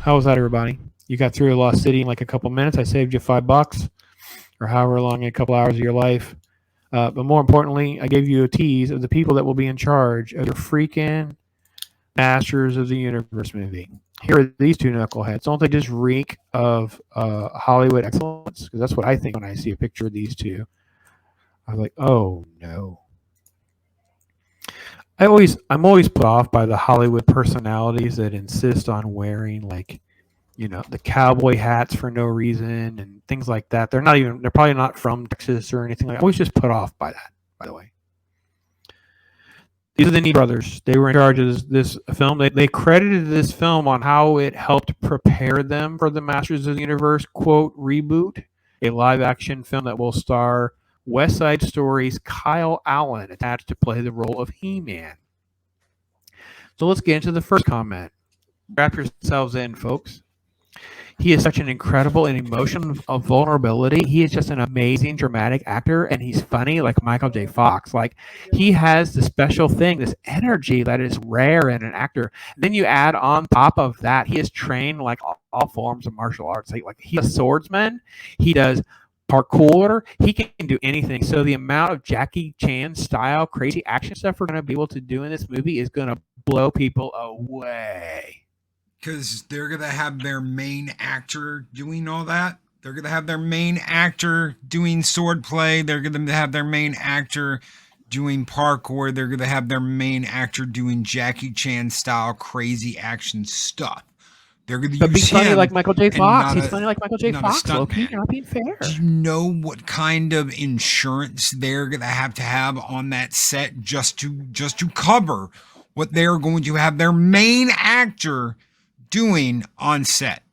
How was that, everybody? You got through Lost City in like a couple minutes. I saved you $5 or however long, a couple hours of your life. But more importantly, I gave you a tease of the people that will be in charge of your freaking Masters of the Universe movie. Here are these two knuckleheads. Don't they just reek of Hollywood excellence? Because that's what I think when I see a picture of these two. I was like, oh no. I'm always put off by the Hollywood personalities that insist on wearing the cowboy hats for no reason and things like that. They're probably not from Texas or anything like that. I'm always just put off by that, by the way. These are the NEE brothers. They were in charge of this film. They credited this film on how it helped prepare them for the Masters of the Universe, quote, reboot, a live-action film that will star West Side Story's Kyle Allen attached to play the role of He-Man. So let's get into the first comment. Wrap yourselves in, folks. He is such an incredible and emotion of vulnerability. He is just an amazing dramatic actor, and he's funny like Michael J. Fox. Like, he has the special thing, this energy that is rare in an actor. Then you add on top of that, he is trained like all forms of martial arts. Like he's a swordsman. He does parkour. He can do anything. So the amount of Jackie Chan style crazy action stuff we're going to be able to do in this movie is going to blow people away. Because they're going to have their main actor doing all that. They're going to have their main actor doing sword play. They're going to have their main actor doing parkour. They're going to have their main actor doing Jackie Chan style crazy action stuff. They're going to use funny him like Michael J. Fox. He's funny like Michael J. Fox. Loki, you're not being fair. Do you know what kind of insurance they're going to have on that set just to cover what they're going to have their main actor doing on set?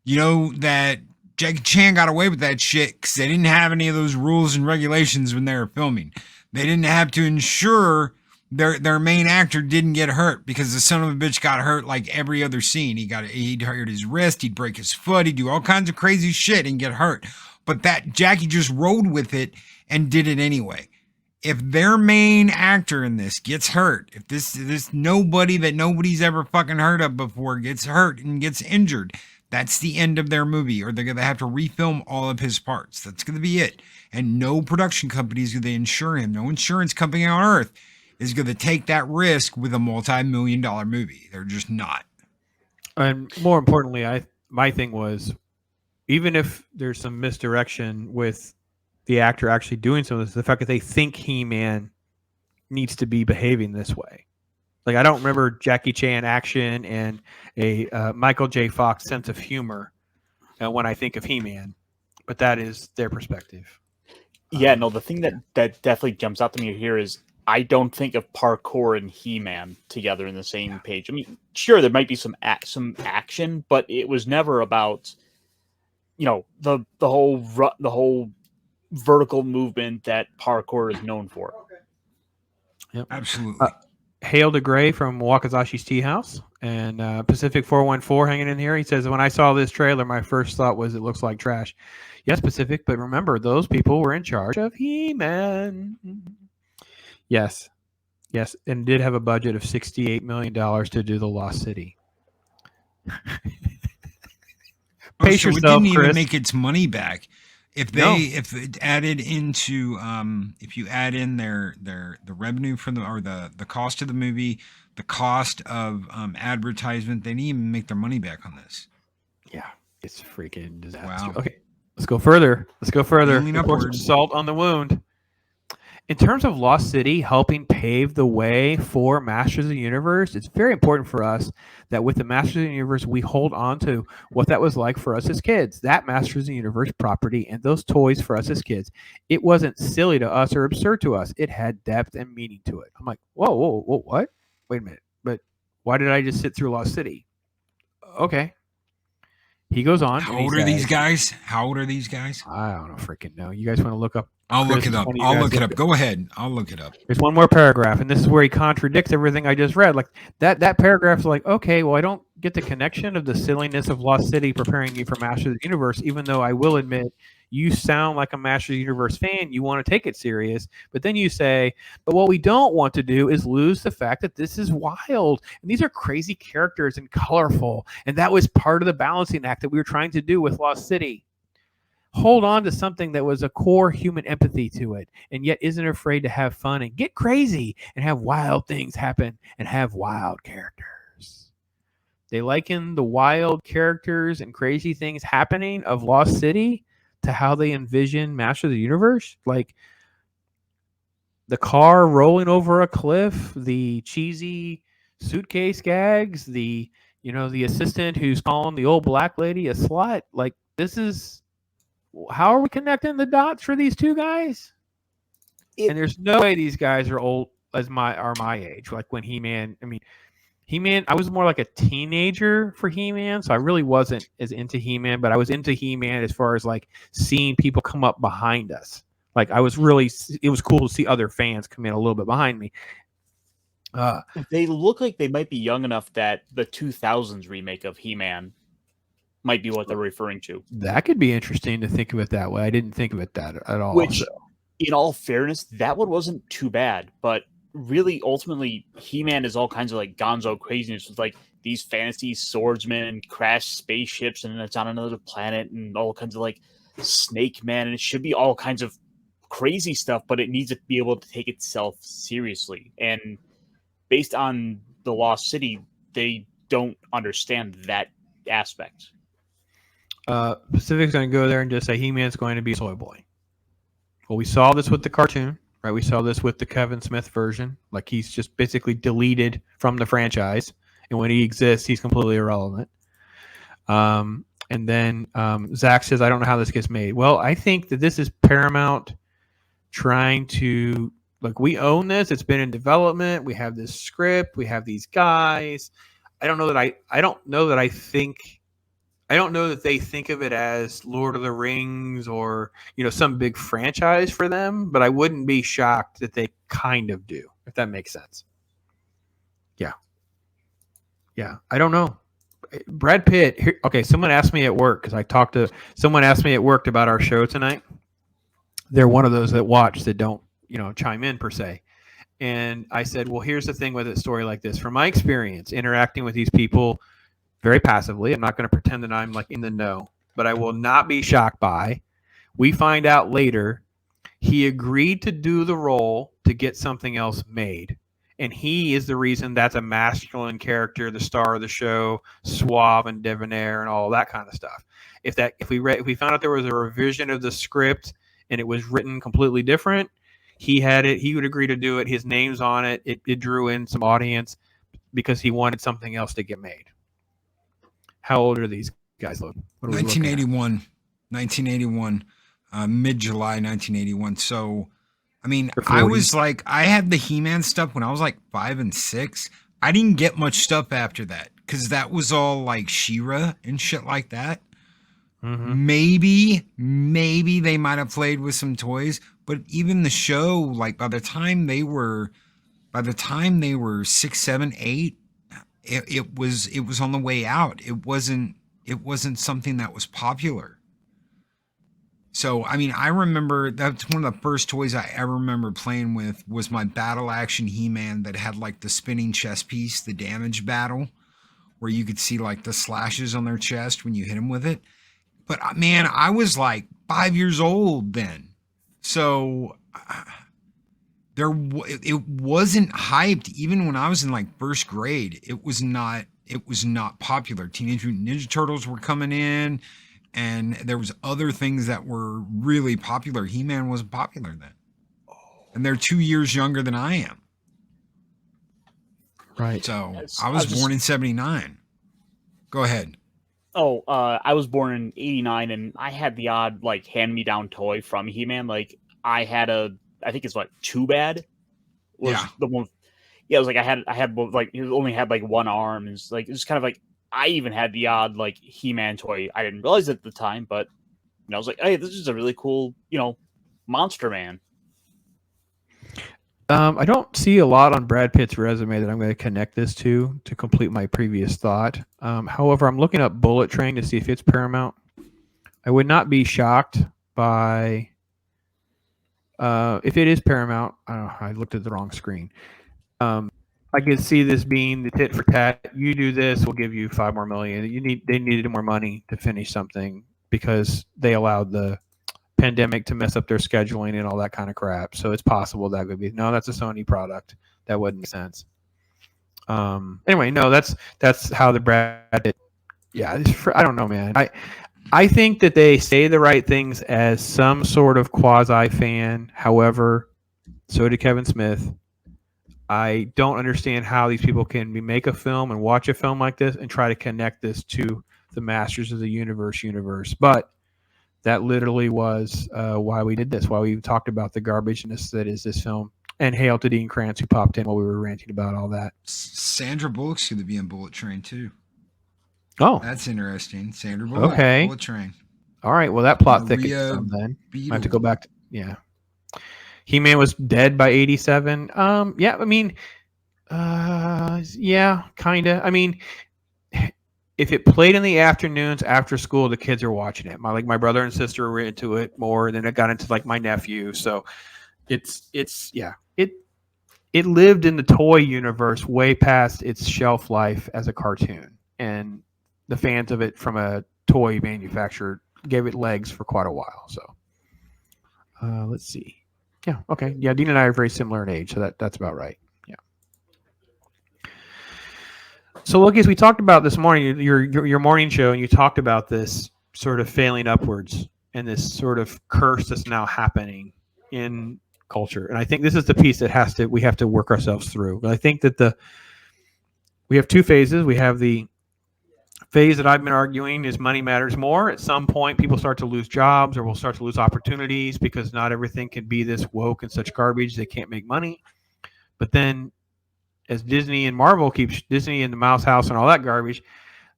You know that Jackie Chan got away with that shit because they didn't have any of those rules and regulations when they were filming. They didn't have to ensure their main actor didn't get hurt because the son of a bitch got hurt like every other scene. He'd hurt his wrist, he'd break his foot, he'd do all kinds of crazy shit and get hurt. But that Jackie just rode with it and did it anyway. If their main actor in this gets hurt, if this nobody that nobody's ever fucking heard of before gets hurt and gets injured, that's the end of their movie, or they're going to have to refilm all of his parts. That's going to be it. And no production company is going to insure him. No insurance company on earth is going to take that risk with a multi-million-dollar movie. They're just not. And more importantly, my thing was, even if there's some misdirection with the actor actually doing some of this, the fact that they think He-Man needs to be behaving this way. Like, I don't remember Jackie Chan action and a Michael J. Fox sense of humor when I think of He-Man, but that is their perspective. Yeah, no, the thing that definitely jumps out to me here is I don't think of parkour and He-Man together in the same page. I mean, sure, there might be some action, but it was never about, the whole vertical movement that parkour is known for. Yep. Absolutely. Hail to Gray from Wakazashi's Tea House and Pacific 414 hanging in here. He says, when I saw this trailer, my first thought was it looks like trash. Yes, Pacific, but remember, those people were in charge of He-Man. Yes, and did have a budget of $68 million to do The Lost City. Pace so yourself, it didn't Chris. even make its money back. If it added into if you add in the revenue from the cost of the movie, the cost of advertisement, they didn't even make their money back on this. Yeah, it's freaking disaster. Wow. Okay, let's go further. Healing Pour upward. some salt on the wound. In terms of Lost City helping pave the way for Masters of the Universe, it's very important for us that with the Masters of the Universe, we hold on to what that was like for us as kids, that Masters of the Universe property and those toys for us as kids. It wasn't silly to us or absurd to us. It had depth and meaning to it. I'm like, whoa, what? Wait a minute. But why did I just sit through Lost City? Okay. He goes on. How old are these guys? I don't know, freaking know. You guys want to look up? I'll look it up. Go ahead. I'll look it up. There's one more paragraph, and this is where he contradicts everything I just read. Like that paragraph is like, okay, well, I don't get the connection of the silliness of Lost City preparing you for Masters of the Universe, even though I will admit you sound like a Masters of the Universe fan. You want to take it serious, but then you say, but what we don't want to do is lose the fact that this is wild and these are crazy characters and colorful, and that was part of the balancing act that we were trying to do with Lost City. Hold on to something that was a core human empathy to it, and yet isn't afraid to have fun and get crazy and have wild things happen and have wild characters. They liken the wild characters and crazy things happening of Lost City to how they envision Master of the Universe. Like the car rolling over a cliff, the cheesy suitcase gags, the assistant who's calling the old black lady a slut. Like this is... How are we connecting the dots for these two guys? And there's no way these guys are old as my age. Like when He-Man, He-Man, I was more like a teenager for He-Man, so I really wasn't as into He-Man, but I was into He-Man as far as like seeing people come up behind us. Like it was cool to see other fans come in a little bit behind me. They look like they might be young enough that the 2000s remake of He-Man might be what they're referring to. That could be interesting to think of it that way. I didn't think of it that at all. Which, in all fairness, that one wasn't too bad. But really, ultimately, He-Man is all kinds of like gonzo craziness with like these fantasy swordsmen, crash spaceships, and it's on another planet, and all kinds of like Snake Man, and it should be all kinds of crazy stuff, but it needs to be able to take itself seriously. And based on the Lost City, they don't understand that aspect. Pacific's going to go there and just say He-Man's going to be a soy boy. Well, we saw this with the cartoon, right? We saw this with the Kevin Smith version. Like he's just basically deleted from the franchise, and when he exists, he's completely irrelevant. And then Zach says, "I don't know how this gets made." Well, I think that this is Paramount trying to we own this. It's been in development. We have this script. We have these guys. I don't know that they think of it as Lord of the Rings or, some big franchise for them, but I wouldn't be shocked that they kind of do, if that makes sense. Yeah. Yeah. I don't know. Brad Pitt. Here, okay. Someone asked me at work someone asked me at work about our show tonight. They're one of those that watch that don't, chime in per se. And I said, well, here's the thing with a story like this. From my experience interacting with these people very passively, I'm not going to pretend that I'm like in the know, but I will not be shocked by. We find out later he agreed to do the role to get something else made. And he is the reason that's a masculine character, the star of the show, suave and debonair and all that kind of stuff. If we found out there was a revision of the script and it was written completely different, he would agree to do it. His name's on it. It drew in some audience because he wanted something else to get made. How old are these guys, Luke? 1981, mid-July 1981. So, I had the He-Man stuff when I was like 5 and 6. I didn't get much stuff after that because that was all like She-Ra and shit like that. Mm-hmm. Maybe they might have played with some toys, but even the show, like by the time they were 6, 7, 8. It was on the way out. It wasn't something that was popular. So, I remember that's one of the first toys I ever remember playing with was my battle action He-Man that had like the spinning chest piece, the damage battle, where you could see like the slashes on their chest when you hit them with it. But man, I was like 5 years old then. So it wasn't hyped even when I was in like first grade. It was not popular. Teenage Mutant Ninja Turtles were coming in, and there was other things that were really popular. He-Man wasn't popular then, and they're 2 years younger than I am. Right. So I was born in 79. Go ahead. I was born in 89, and I had the odd like hand-me-down toy from He-Man. Like I had I think it's what, Too Bad was the one. Yeah, it was like I had like he only had like one arm. It's like it's kind of like I even had the odd like He-Man toy. I didn't realize it at the time, but I was like, hey, this is a really cool, Monster Man. I don't see a lot on Brad Pitt's resume that I'm going to connect this to complete my previous thought. However, I'm looking up Bullet Train to see if it's Paramount. I would not be shocked by if it is Paramount. I don't know, I looked at the wrong screen. I could see this being the tit for tat. You do this, we'll give you 5 more million. They needed more money to finish something because they allowed the pandemic to mess up their scheduling and all that kind of crap. So it's possible that would be that's a Sony product. That wouldn't make sense. Anyway, no, that's how the Brad Pitt. Yeah, I don't know, man. I think that they say the right things as some sort of quasi fan. However, so did Kevin Smith. I don't understand how these people can make a film and watch a film like this and try to connect this to the Masters of the universe. But that literally was why we did this, why we talked about the garbageness that is this film. And hail to Dean Krantz, who popped in while we were ranting about all that. Sandra Bullock's going to be in Bullet Train, too. Oh. That's interesting. Sandra Bullock, okay. Bullet Train. All right, well, that plot thickens some then. I have to go back to, yeah. He-Man was dead by 87. Yeah, I mean, yeah, kind of. I mean, if it played in the afternoons after school, the kids are watching it. My brother and sister were into it more, and then it got into like my nephew. So it's it lived in the toy universe way past its shelf life as a cartoon, and the fans of it from a toy manufacturer gave it legs for quite a while. So let's see. Yeah. Okay. Yeah. Dean and I are very similar in age, so that's about right. Yeah. So, Loki, as we talked about this morning, your morning show, and you talked about this sort of failing upwards and this sort of curse that's now happening in culture. And I think this is the piece that we have to work ourselves through. But I think that we have two phases. We have the phase that I've been arguing is money matters more. At some point, people start to lose jobs or will start to lose opportunities because not everything can be this woke and such garbage. They can't make money. But then as Disney and Marvel keeps Disney and the Mouse House and all that garbage,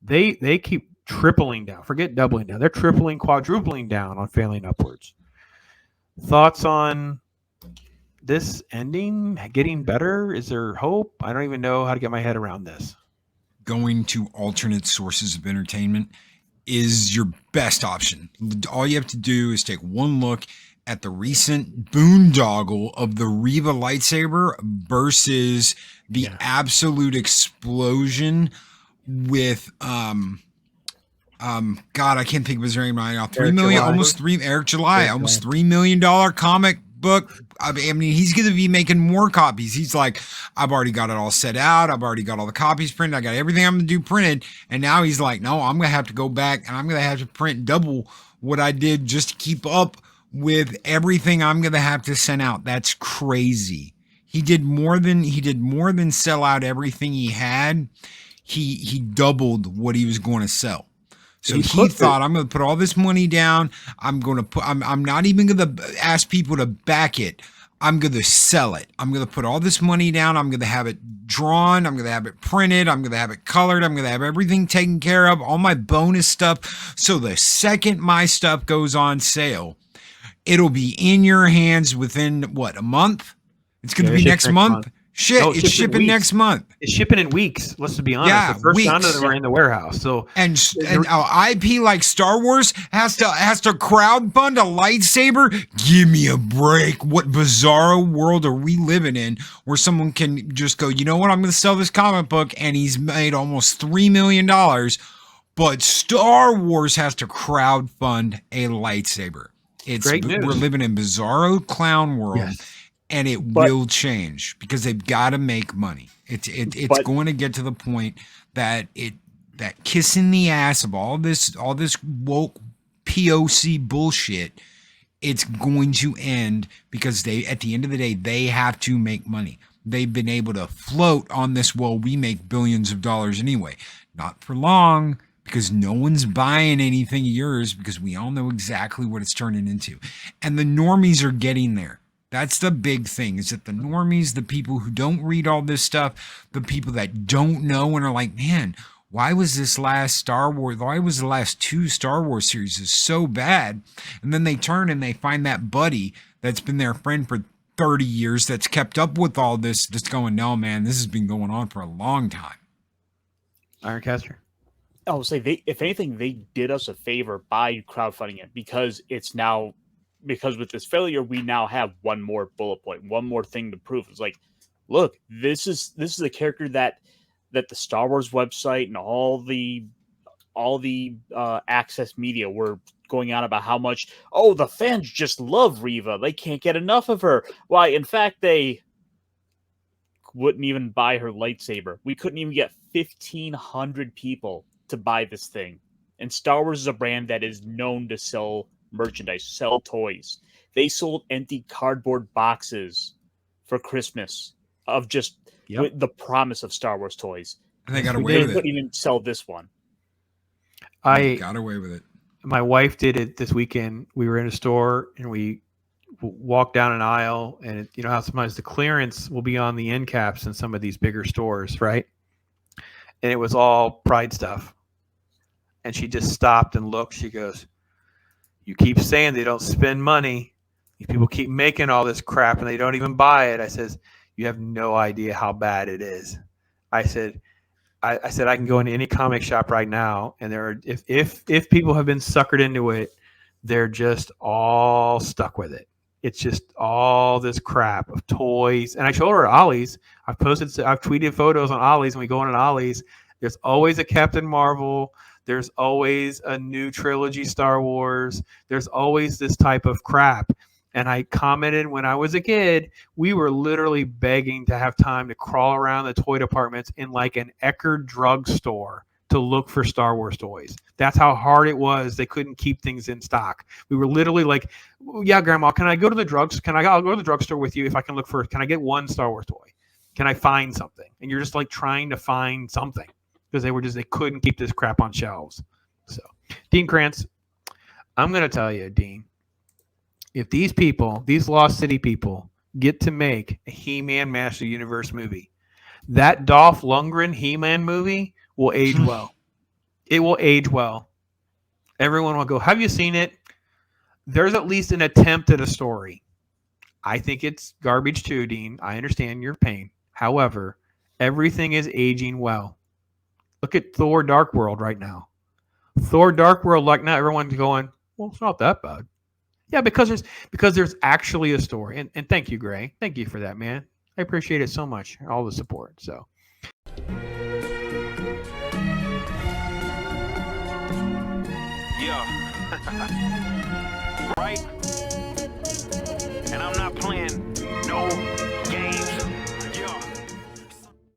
they keep tripling down. Forget doubling down. They're tripling, quadrupling down on failing upwards. Thoughts on this ending, getting better? Is there hope? I don't even know how to get my head around this. Going to alternate sources of entertainment is your best option. All you have to do is take one look at the recent boondoggle of the Reva lightsaber versus the absolute explosion with God, I can't think of his name right now. Eric July, almost $3 million comic book. I mean, he's going to be making more copies. He's like, I've already got it all set out. I've already got all the copies printed. I got everything I'm going to do printed. And now he's like, no, I'm going to have to go back and I'm going to have to print double what I did just to keep up with everything I'm going to have to send out. That's crazy. He did more than sell out everything he had. He doubled what he was going to sell. So he thought, I'm going to put all this money down. I'm not even going to ask people to back it. I'm going to sell it. I'm going to put all this money down. I'm going to have it drawn. I'm going to have it printed. I'm going to have it colored. I'm going to have everything taken care of, all my bonus stuff. So the second my stuff goes on sale, it'll be in your hands within, a month? It's going to be next month? It's shipping next month. It's shipping in weeks. Let's be honest. Yeah, the first weeks. round of them are in the warehouse. So and IP like Star Wars has to crowdfund a lightsaber. Give me a break. What bizarro world are we living in where someone can just go, you know what? I'm going to sell this comic book, and he's made almost $3 million. But Star Wars has to crowdfund a lightsaber. We're living in bizarro clown world. Yes. And it will change because they've got to make money. It's going to get to the point that that kissing the ass of all this woke POC bullshit, it's going to end because at the end of the day, they have to make money. They've been able to float on this. Well, we make billions of dollars anyway. Not for long, because no one's buying anything of yours because we all know exactly what it's turning into. And the normies are getting there. That's the big thing, is that the normies, the people who don't read all this stuff, the people that don't know and are like, man, why was the last two Star Wars series so bad? And then they turn and they find that buddy that's been their friend for 30 years that's kept up with all this, that's going, no, man, this has been going on for a long time. Ironcaster? I will say, if anything, they did us a favor by crowdfunding it, because it's now because with this failure, we now have one more bullet point, one more thing to prove. It's like, look, this is a character that the Star Wars website and all the access media were going on about how much, oh, the fans just love Reva. They can't get enough of her. Why, in fact, they wouldn't even buy her lightsaber. We couldn't even get 1,500 people to buy this thing. And Star Wars is a brand that is known to sell merchandise, sell toys. They sold empty cardboard boxes for Christmas of just with the promise of Star Wars toys. And they got away with it. They couldn't even sell this one. I got away with it. My wife did it this weekend. We were in a store and we walked down an aisle, and you know how sometimes the clearance will be on the end caps in some of these bigger stores, right? And it was all Pride stuff. And she just stopped and looked. She goes, "You keep saying they don't spend money. These people keep making all this crap and they don't even buy it." I says, "You have no idea how bad it is." I said, I can go into any comic shop right now, and there are, if people have been suckered into it, they're just all stuck with it. It's just all this crap of toys. And I showed her Ollie's. I've tweeted photos on Ollie's, and we go on Ollie's. There's always a Captain Marvel. There's always a new trilogy Star Wars. There's always this type of crap. And I commented when I was a kid, we were literally begging to have time to crawl around the toy departments in like an Eckerd drugstore to look for Star Wars toys. That's how hard it was. They couldn't keep things in stock. We were literally like, "Yeah, Grandma, can I go to the drugs? I'll go to the drugstore with you if I can look for, can I get one Star Wars toy? Can I find something?" And you're just like trying to find something because they couldn't keep this crap on shelves. So, Dean Krantz, I'm going to tell you, Dean, if these people, these Lost City people, get to make a He-Man Master Universe movie, that Dolph Lundgren He-Man movie will age well. It will age well. Everyone will go, "Have you seen it?" There's at least an attempt at a story. I think it's garbage too, Dean. I understand your pain. However, everything is aging well. Look at Thor Dark World right now. Thor Dark World, like now everyone's going, "Well, it's not that bad." Yeah, because there's actually a story. And thank you, Gray. Thank you for that, man. I appreciate it so much, all the support. So. Yeah. Right? And I'm not